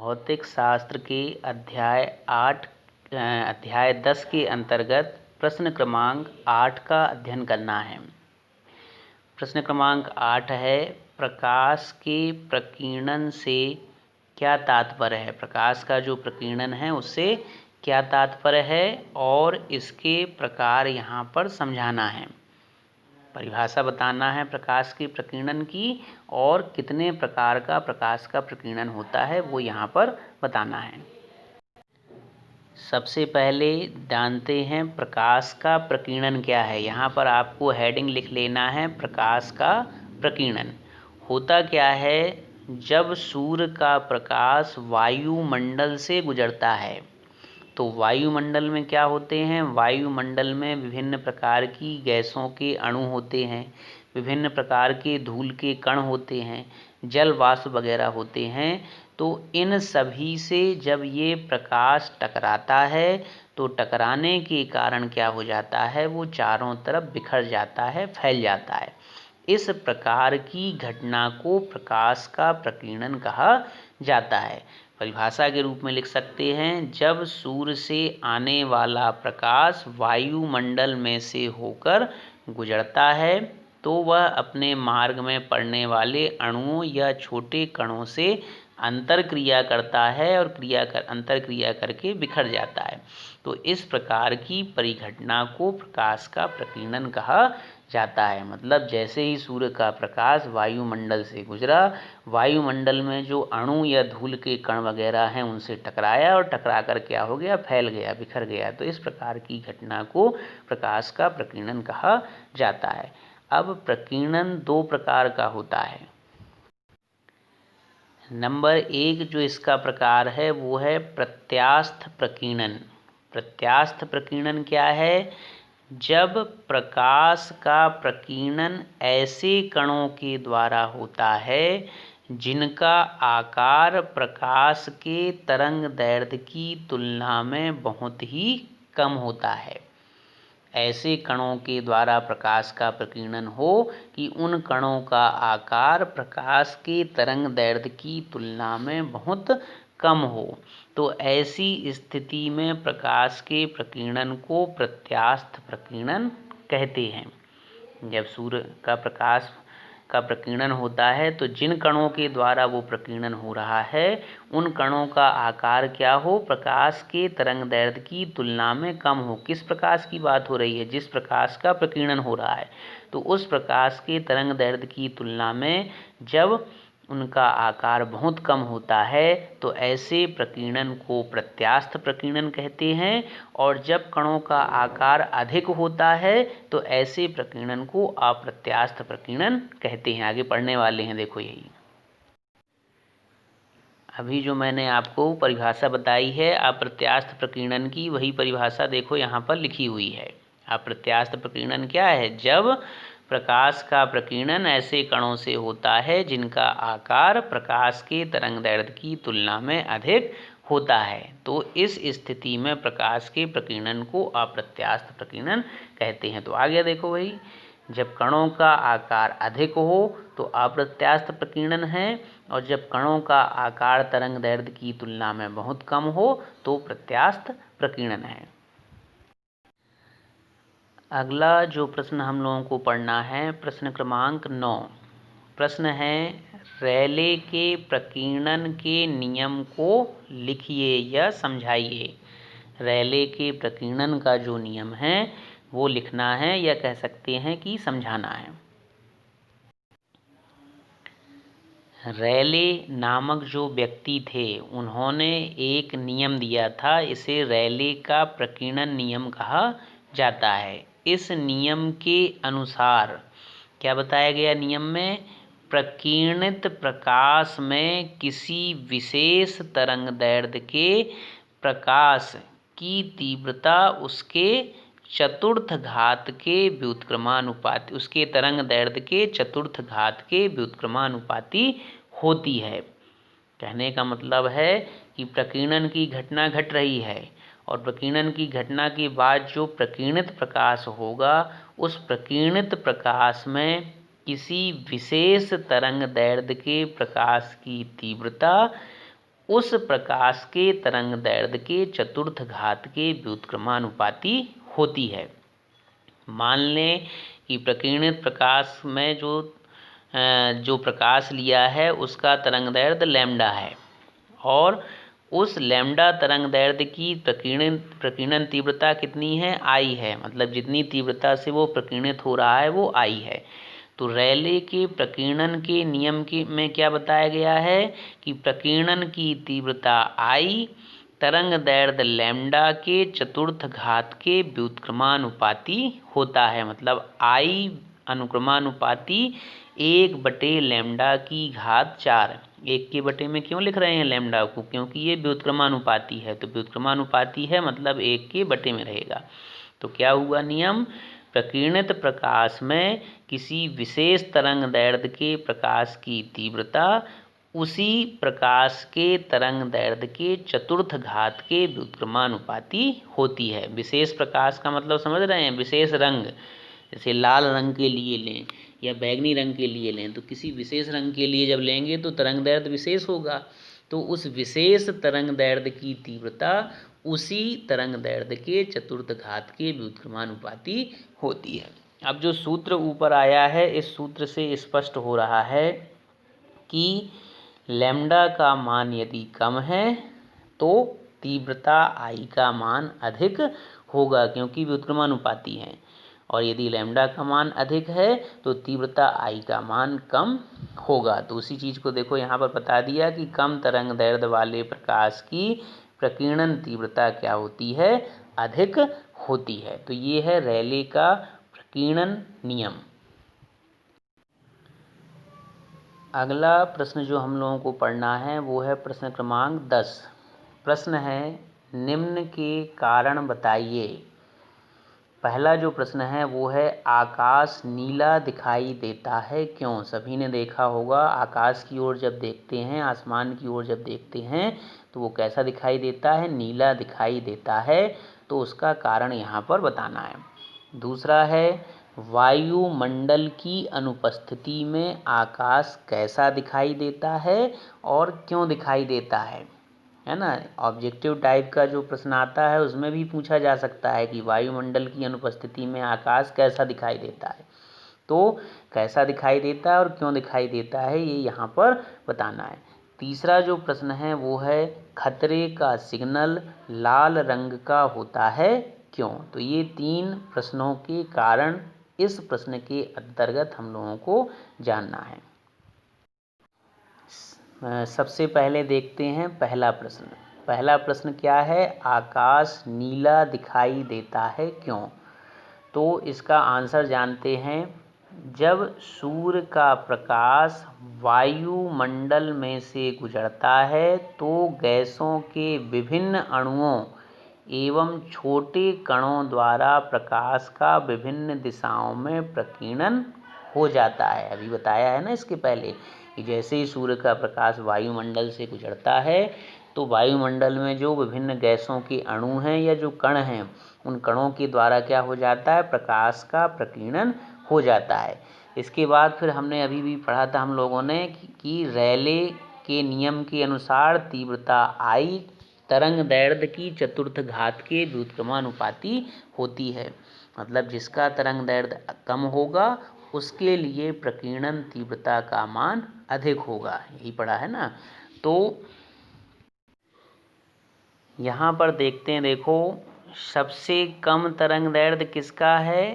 भौतिक शास्त्र के अध्याय 10 के अंतर्गत प्रश्न क्रमांक 8 का अध्ययन करना है। प्रश्न क्रमांक 8 है, प्रकाश के प्रकीर्णन से क्या तात्पर्य है। प्रकाश का जो प्रकीर्णन है उससे क्या तात्पर्य है और इसके प्रकार यहाँ पर समझाना है। परिभाषा बताना है प्रकाश के प्रकीर्णन की और कितने प्रकार का प्रकाश का प्रकीर्णन होता है वो यहाँ पर बताना है। सबसे पहले जानते हैं प्रकाश का प्रकीर्णन क्या है। यहाँ पर आपको हेडिंग लिख लेना है, प्रकाश का प्रकीर्णन। होता क्या है, जब सूर्य का प्रकाश वायुमंडल से गुजरता है तो वायुमंडल में क्या होते हैं, वायुमंडल में विभिन्न प्रकार की गैसों के अणु होते हैं, विभिन्न प्रकार के धूल के कण होते हैं, जल वाष्प वगैरह होते हैं। तो इन सभी से जब ये प्रकाश टकराता है तो टकराने के कारण क्या हो जाता है, वो चारों तरफ बिखर जाता है, फैल जाता है। इस प्रकार की घटना को प्रकाश का प्रकीर्णन कहा जाता है। परिभाषा के रूप में लिख सकते हैं, जब सूर्य से आने वाला प्रकाश वायुमंडल में से होकर गुजरता है तो वह अपने मार्ग में पड़ने वाले अणुओं या छोटे कणों से अंतरक्रिया करता है और अंतरक्रिया करके बिखर जाता है। तो इस प्रकार की परिघटना को प्रकाश का प्रकीर्णन कहा जाता है। मतलब जैसे ही सूर्य का प्रकाश वायुमंडल से गुजरा, वायुमंडल में जो अणु या धूल के कण वगैरह हैं उनसे टकराया और टकरा कर क्या हो गया, फैल गया, बिखर गया। तो इस प्रकार की घटना को प्रकाश का प्रकीर्णन कहा जाता है। अब प्रकीर्णन दो प्रकार का होता है। नंबर 1 जो इसका प्रकार है वो है प्रत्यास्थ प्रकीर्णन। प्रत्यास्थ प्रकीर्णन क्या है, जब प्रकाश का प्रकीर्णन ऐसे कणों के द्वारा होता है जिनका आकार प्रकाश के तरंग दैर्ध्य की तुलना में बहुत ही कम होता है। ऐसे कणों के द्वारा प्रकाश का प्रकीर्णन हो कि उन कणों का आकार प्रकाश के तरंग दैर्ध्य की तुलना में बहुत कम हो, तो ऐसी स्थिति में प्रकाश के प्रकीर्णन को प्रत्यास्थ प्रकीर्णन कहते हैं। जब सूर्य का प्रकाश का प्रकीर्णन होता है तो जिन कणों के द्वारा वो प्रकीर्णन हो रहा है उन कणों का आकार क्या हो, प्रकाश के तरंग दैर्ध्य की तुलना में कम हो। किस प्रकाश की बात हो रही है, जिस प्रकाश का प्रकीर्णन हो रहा है तो उस प्रकाश के तरंग दैर्ध्य की तुलना में जब उनका आकार बहुत कम होता है तो ऐसे प्रकीर्णन को प्रत्यास्थ प्रकीर्णन कहते हैं। और जब कणों का आकार अधिक होता है तो ऐसे प्रकीर्णन को अप्रत्यास्थ प्रकीर्णन कहते हैं। आगे पढ़ने वाले हैं, देखो यही अभी जो मैंने आपको परिभाषा बताई है अप्रत्यास्थ प्रकीर्णन की, वही परिभाषा देखो यहाँ पर लिखी हुई है। अप्रत्यास्थ प्रकीर्णन क्या है, जब प्रकाश का प्रकीर्णन ऐसे कणों से होता है जिनका आकार प्रकाश के तरंग दैर्ध्य की तुलना में अधिक होता है, तो इस स्थिति में प्रकाश के प्रकीर्णन को अप्रत्यास्थ प्रकीर्णन कहते हैं। तो आगे देखो वही, जब कणों का आकार अधिक हो तो अप्रत्यास्थ प्रकीर्णन है और जब कणों का आकार तरंग दैर्ध्य की तुलना में बहुत कम हो तो प्रत्यास्थ प्रकीर्णन है। अगला जो प्रश्न हम लोगों को पढ़ना है, प्रश्न क्रमांक 9। प्रश्न है, रेले के प्रकीर्णन के नियम को लिखिए या समझाइए। रेले के प्रकीर्णन का जो नियम है वो लिखना है या कह सकते हैं कि समझाना है। रेले नामक जो व्यक्ति थे उन्होंने एक नियम दिया था, इसे रेले का प्रकीर्णन नियम कहा जाता है। इस नियम के अनुसार क्या बताया गया, नियम में प्रकीर्णित प्रकाश में किसी विशेष तरंग दैर्ध्य के प्रकाश की तीव्रता उसके चतुर्थ घात के व्युत्क्रमानुपाती, उसके तरंग दैर्ध्य के चतुर्थ घात के व्युत्क्रमानुपाती होती है। कहने का मतलब है कि प्रकीर्णन की घटना घट रही है और प्रकीर्णन की घटना के बाद जो प्रकीर्णित प्रकाश होगा उस प्रकीर्णित प्रकाश में किसी विशेष तरंग दैर्ध्य के प्रकाश की तीव्रता उस प्रकाश के तरंग दैर्ध्य के चतुर्थ घात के व्युत्क्रमानुपाती होती है। मान लें कि प्रकीर्णित प्रकाश में जो प्रकाश लिया है उसका तरंग दैर्ध्य लैम्डा है और उस लैम्डा तरंग दैर्ध्य की प्रकीर्णन तीव्रता कितनी है, आई है। मतलब जितनी तीव्रता से वो प्रकीर्णित हो रहा है वो आई है। तो रेले के प्रकीर्णन के नियम में क्या बताया गया है कि प्रकीर्णन की तीव्रता आई तरंग दैर्ध्य लैम्डा के चतुर्थ घात के व्युत्क्रमानुपाती होता है। मतलब आई अनुक्रमानुपाती 1/लैम्डा की घात 4। 1 के बटे में क्यों लिख रहे हैं लैम्डा को, क्योंकि ये व्युत्क्रमानुपाती है। तो व्युत्क्रमानुपाती है मतलब 1 के बटे में रहेगा। तो क्या हुआ नियम, प्रकीर्णित प्रकाश में किसी विशेष तरंग दैर्ध्य के प्रकाश की तीव्रता उसी प्रकाश के तरंग दैर्ध्य के चतुर्थ घात के व्युत्क्रमानुपाती होती है। विशेष प्रकाश का मतलब समझ रहे हैं, विशेष रंग, जैसे लाल रंग के लिए लें या बैंगनी रंग के लिए लें, तो किसी विशेष रंग के लिए जब लेंगे तो तरंग दैर्ध्य विशेष होगा। तो उस विशेष तरंग दैर्ध्य की तीव्रता उसी तरंग दैर्ध्य के चतुर्थ घात के व्युत्क्रमानुपाती होती है। अब जो सूत्र ऊपर आया है इस सूत्र से स्पष्ट हो रहा है कि लैम्डा का मान यदि कम है तो तीव्रता आई का मान अधिक होगा, क्योंकि व्युत्क्रमानुपाती है। और यदि लैम्डा का मान अधिक है तो तीव्रता आई का मान कम होगा। तो उसी चीज़ को देखो यहाँ पर बता दिया कि कम तरंग दैर्ध्य वाले प्रकाश की प्रकीर्णन तीव्रता क्या होती है, अधिक होती है। तो ये है रेले का प्रकीर्णन नियम। अगला प्रश्न जो हम लोगों को पढ़ना है वो है प्रश्न क्रमांक 10। प्रश्न है निम्न के कारण बताइए। पहला जो प्रश्न है वो है आकाश नीला दिखाई देता है क्यों। सभी ने देखा होगा आकाश की ओर जब देखते हैं, आसमान की ओर जब देखते हैं तो वो कैसा दिखाई देता है, नीला दिखाई देता है। तो उसका कारण यहाँ पर बताना है। दूसरा है वायुमंडल की अनुपस्थिति में आकाश कैसा दिखाई देता है और क्यों दिखाई देता है ना। ऑब्जेक्टिव टाइप का जो प्रश्न आता है उसमें भी पूछा जा सकता है कि वायुमंडल की अनुपस्थिति में आकाश कैसा दिखाई देता है। तो कैसा दिखाई देता है और क्यों दिखाई देता है ये यहाँ पर बताना है। तीसरा जो प्रश्न है वो है खतरे का सिग्नल लाल रंग का होता है क्यों। तो ये 3 प्रश्नों के कारण इस प्रश्न के अंतर्गत हम लोगों को जानना है। सबसे पहले देखते हैं पहला प्रश्न। पहला प्रश्न क्या है, आकाश नीला दिखाई देता है क्यों। तो इसका आंसर जानते हैं। जब सूर्य का प्रकाश वायुमंडल में से गुजरता है तो गैसों के विभिन्न अणुओं एवं छोटे कणों द्वारा प्रकाश का विभिन्न दिशाओं में प्रकीर्णन हो जाता है। अभी बताया है ना इसके पहले कि जैसे ही सूर्य का प्रकाश वायुमंडल से गुजरता है तो वायुमंडल में जो विभिन्न गैसों के अणु हैं या जो कण हैं उन कणों के द्वारा क्या हो जाता है, प्रकाश का प्रकीर्णन हो जाता है। इसके बाद फिर हमने अभी भी पढ़ा था हम लोगों ने कि रेले के नियम के अनुसार तीव्रता आई तरंग दैर्ध्य की चतुर्थ घात के व्युत्क्रमानुपाती होती है। मतलब जिसका तरंग दैर्ध्य कम होगा उसके लिए प्रकीर्णन तीव्रता का मान अधिक होगा। यही पढ़ा है ना। तो यहाँ पर देखते हैं, देखो सबसे कम तरंग दैर्ध्य किसका है,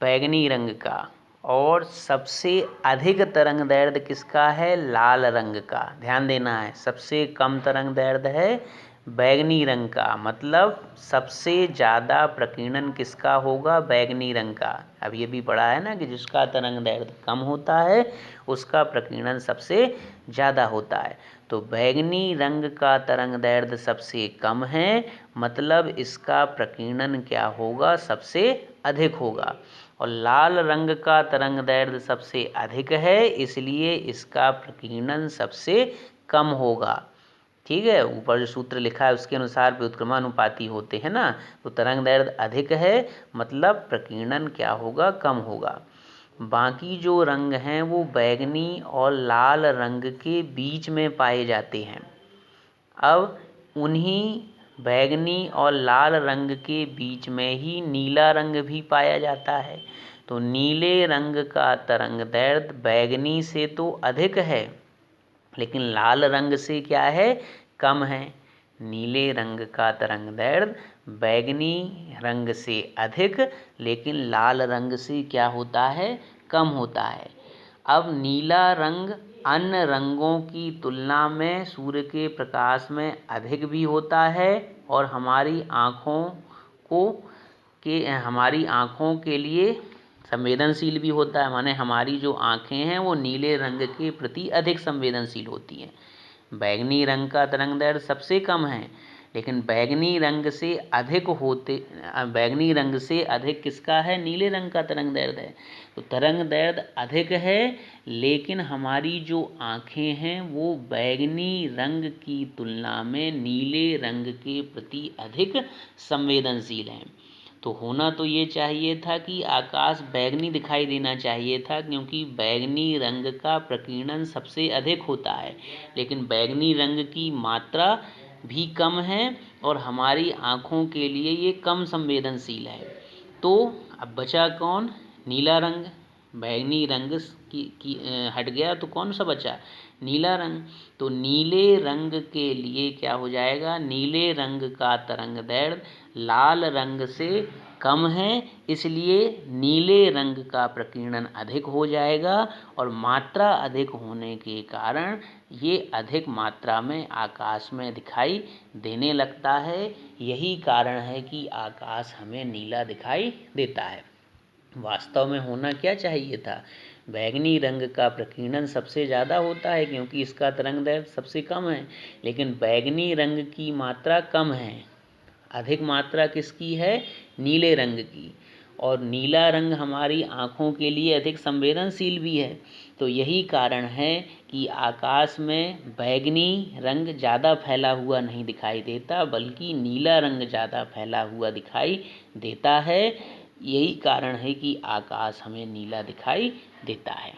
बैंगनी रंग का, और सबसे अधिक तरंग दैर्ध्य किसका है, लाल रंग का। ध्यान देना है, सबसे कम तरंग दैर्ध्य है बैंगनी रंग का, मतलब सबसे ज़्यादा प्रकीर्णन किसका होगा, बैंगनी रंग का। अब ये भी पढ़ा है ना कि जिसका तरंग दैर्ध्य कम होता है उसका प्रकीर्णन सबसे ज़्यादा होता है। तो बैंगनी रंग का तरंग दैर्ध्य सबसे कम है, मतलब इसका प्रकीर्णन क्या होगा, सबसे अधिक होगा। और लाल रंग का तरंग दैर्ध्य सबसे अधिक है, इसलिए इसका प्रकीर्णन सबसे कम होगा। ठीक है, ऊपर जो सूत्र लिखा है उसके अनुसार व्युत्क्रमानुपाती होते हैं ना। तो तरंग दैर्ध्य अधिक है मतलब प्रकीर्णन क्या होगा, कम होगा। बाकी जो रंग हैं वो बैंगनी और लाल रंग के बीच में पाए जाते हैं। अब उन्हीं बैंगनी और लाल रंग के बीच में ही नीला रंग भी पाया जाता है। तो नीले रंग का तरंगदैर्घ्य बैंगनी से तो अधिक है, लेकिन लाल रंग से क्या है, कम है। नीले रंग का तरंगदैर्घ्य बैंगनी रंग से अधिक, लेकिन लाल रंग से क्या होता है, कम होता है। अब नीला रंग अन्य रंगों की तुलना में सूर्य के प्रकाश में अधिक भी होता है और हमारी आँखों के लिए संवेदनशील भी होता है। माने हमारी जो आँखें हैं वो नीले रंग के प्रति अधिक संवेदनशील होती हैं। बैंगनी रंग का तरंगदैर्घ्य सबसे कम है, लेकिन बैंगनी रंग से अधिक किसका है, नीले रंग का तरंगदैर्घ्य है। तो तरंगदैर्घ्य अधिक है, लेकिन हमारी जो आँखें हैं वो बैंगनी रंग की तुलना में नीले रंग के प्रति अधिक संवेदनशील हैं। तो होना तो ये चाहिए था कि आकाश बैंगनी दिखाई देना चाहिए था, क्योंकि बैंगनी रंग का प्रकीर्णन सबसे अधिक होता है, लेकिन बैंगनी रंग की मात्रा भी कम है और हमारी आँखों के लिए ये कम संवेदनशील है। तो अब बचा कौन, नीला रंग। बैंगनी रंग की हट गया तो कौन सा बचा, नीला रंग। तो नीले रंग के लिए क्या हो जाएगा, नीले रंग का तरंगदैर्घ्य लाल रंग से कम है, इसलिए नीले रंग का प्रकीर्णन अधिक हो जाएगा और मात्रा अधिक होने के कारण ये अधिक मात्रा में आकाश में दिखाई देने लगता है। यही कारण है कि आकाश हमें नीला दिखाई देता है। वास्तव में होना क्या चाहिए था, बैंगनी रंग का प्रकीर्णन सबसे ज़्यादा होता है क्योंकि इसका तरंगदैर्घ्य सबसे कम है, लेकिन बैंगनी रंग की मात्रा कम है। अधिक मात्रा किसकी है, नीले रंग की, और नीला रंग हमारी आँखों के लिए अधिक संवेदनशील भी है। तो यही कारण है कि आकाश में बैंगनी रंग ज़्यादा फैला हुआ नहीं दिखाई देता, बल्कि नीला रंग ज़्यादा फैला हुआ दिखाई देता है। यही कारण है कि आकाश हमें नीला दिखाई देता है।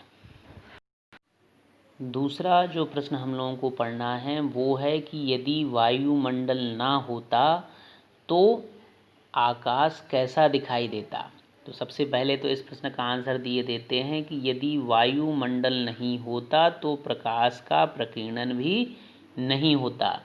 दूसरा जो प्रश्न हम लोगों को पढ़ना है वो है कि यदि वायुमंडल ना होता तो आकाश कैसा दिखाई देता। तो सबसे पहले तो इस प्रश्न का आंसर दिए देते हैं कि यदि वायुमंडल नहीं होता तो प्रकाश का प्रकीर्णन भी नहीं होता।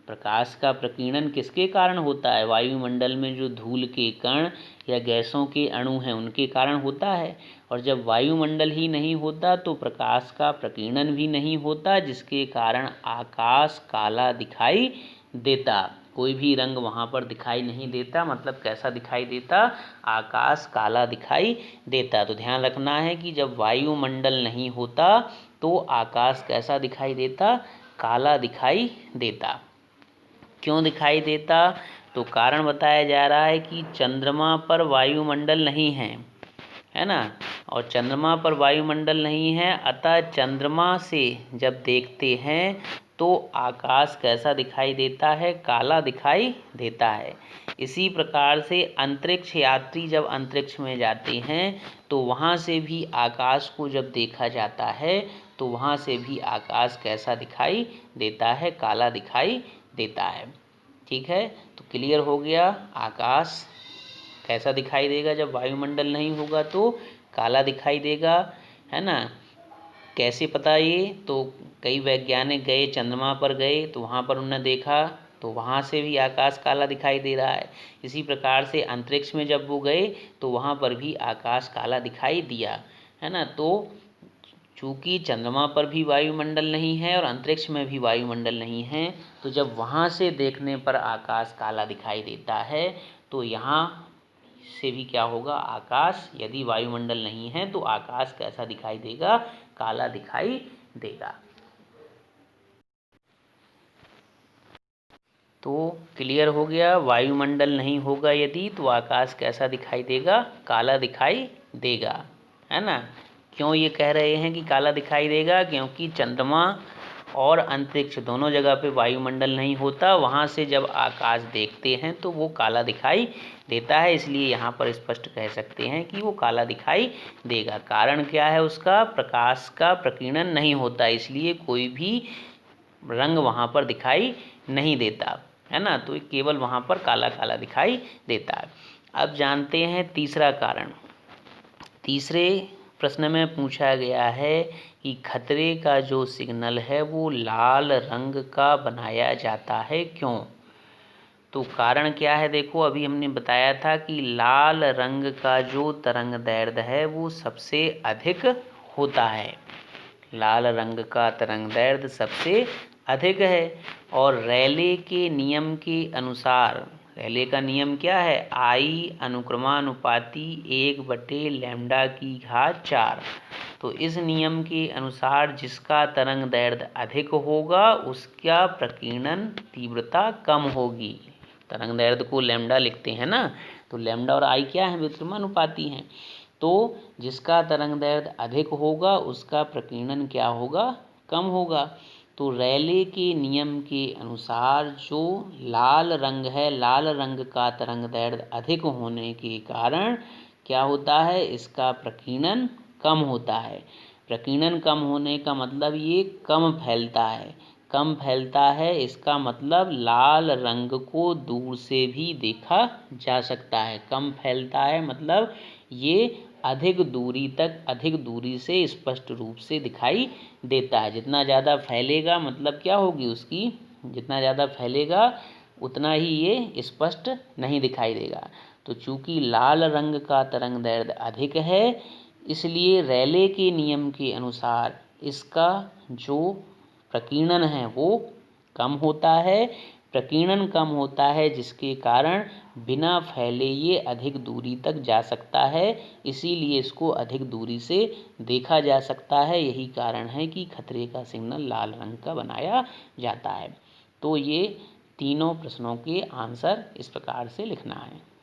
प्रकाश का प्रकीर्णन किसके कारण होता है, वायुमंडल में जो धूल के कण या गैसों के अणु हैं उनके कारण होता है। और जब वायुमंडल ही नहीं होता तो प्रकाश का प्रकीर्णन भी नहीं होता, जिसके कारण आकाश काला दिखाई देता। कोई भी रंग वहाँ पर दिखाई नहीं देता, मतलब कैसा दिखाई देता, आकाश काला दिखाई देता। तो ध्यान रखना है कि जब वायुमंडल नहीं होता तो आकाश कैसा दिखाई देता, काला दिखाई देता। क्यों दिखाई देता, तो कारण बताया जा रहा है कि चंद्रमा पर वायुमंडल नहीं है ना, और चंद्रमा पर वायुमंडल नहीं है, अतः चंद्रमा से जब देखते हैं तो आकाश कैसा दिखाई देता है, काला दिखाई देता है। इसी प्रकार से अंतरिक्ष यात्री जब अंतरिक्ष में जाते हैं तो वहाँ से भी आकाश को जब देखा जाता है तो वहाँ से भी आकाश कैसा दिखाई देता है, काला दिखाई देता है। ठीक है, तो क्लियर हो गया, आकाश कैसा दिखाई देगा जब वायुमंडल नहीं होगा, तो काला दिखाई देगा, है ना। कैसे पता ये, तो कई वैज्ञानिक गए चंद्रमा पर गए तो वहाँ पर उन्होंने देखा तो वहाँ से भी आकाश काला दिखाई दे रहा है। इसी प्रकार से अंतरिक्ष में जब वो गए तो वहाँ पर भी आकाश काला दिखाई दिया, है ना। तो चूँकि चंद्रमा पर भी वायुमंडल नहीं है और अंतरिक्ष में भी वायुमंडल नहीं है, तो जब वहाँ से देखने पर आकाश काला दिखाई देता है तो यहाँ से भी क्या होगा, आकाश यदि वायुमंडल नहीं है तो आकाश कैसा दिखाई देगा, काला दिखाई देगा। तो क्लियर हो गया, वायुमंडल नहीं होगा यदि तो आकाश कैसा दिखाई देगा, काला दिखाई देगा, है ना। क्यों ये कह रहे हैं कि काला दिखाई देगा, क्योंकि चंद्रमा और अंतरिक्ष दोनों जगह पे वायुमंडल नहीं होता, वहाँ से जब आकाश देखते हैं तो वो काला दिखाई देता है, इसलिए यहाँ पर स्पष्ट कह सकते हैं कि वो काला दिखाई देगा। कारण क्या है उसका, प्रकाश का प्रकीर्णन नहीं होता, इसलिए कोई भी रंग वहाँ पर दिखाई नहीं देता है ना, तो केवल वहाँ पर काला काला दिखाई देता है। अब जानते हैं तीसरा कारण। तीसरे प्रश्न में पूछा गया है कि खतरे का जो सिग्नल है वो लाल रंग का बनाया जाता है, क्यों? तो कारण क्या है, देखो अभी हमने बताया था कि लाल रंग का जो तरंग दैर्ध्य है वो सबसे अधिक होता है। लाल रंग का तरंग दैर्ध्य सबसे अधिक है और रेले के नियम के अनुसार, रेले का नियम क्या है, आई अनुक्रमानुपाती 1/λ⁴। तो इस नियम के अनुसार जिसका तरंग दैर्ध्य अधिक होगा उसका प्रकीर्णन तीव्रता कम होगी। तरंग दैर्ध्य को लैम्डा लिखते हैं ना, तो लैम्डा और आई क्या है, व्युत्क्रमानुपाती हैं। तो जिसका तरंग दैर्ध्य अधिक होगा उसका प्रकीर्णन क्या होगा, कम होगा। तो रेले के नियम के अनुसार जो लाल रंग है, लाल रंग का तरंग दैर्ध्य अधिक होने के कारण क्या होता है, इसका प्रकीर्णन कम होता है। प्रकीर्णन कम होने का मतलब ये कम फैलता है। कम फैलता है इसका मतलब लाल रंग को दूर से भी देखा जा सकता है। कम फैलता है मतलब ये अधिक दूरी तक, अधिक दूरी से स्पष्ट रूप से दिखाई देता है। जितना ज़्यादा फैलेगा मतलब क्या होगी उसकी, जितना ज़्यादा फैलेगा उतना ही ये स्पष्ट नहीं दिखाई देगा। तो चूंकि लाल रंग का तरंग दैर्ध्य अधिक है इसलिए रेले के नियम के अनुसार इसका जो प्रकीर्णन है वो कम होता है। प्रकीर्णन कम होता है जिसके कारण बिना फैले ये अधिक दूरी तक जा सकता है, इसीलिए इसको अधिक दूरी से देखा जा सकता है। यही कारण है कि खतरे का सिग्नल लाल रंग का बनाया जाता है। तो ये तीनों प्रश्नों के आंसर इस प्रकार से लिखना है।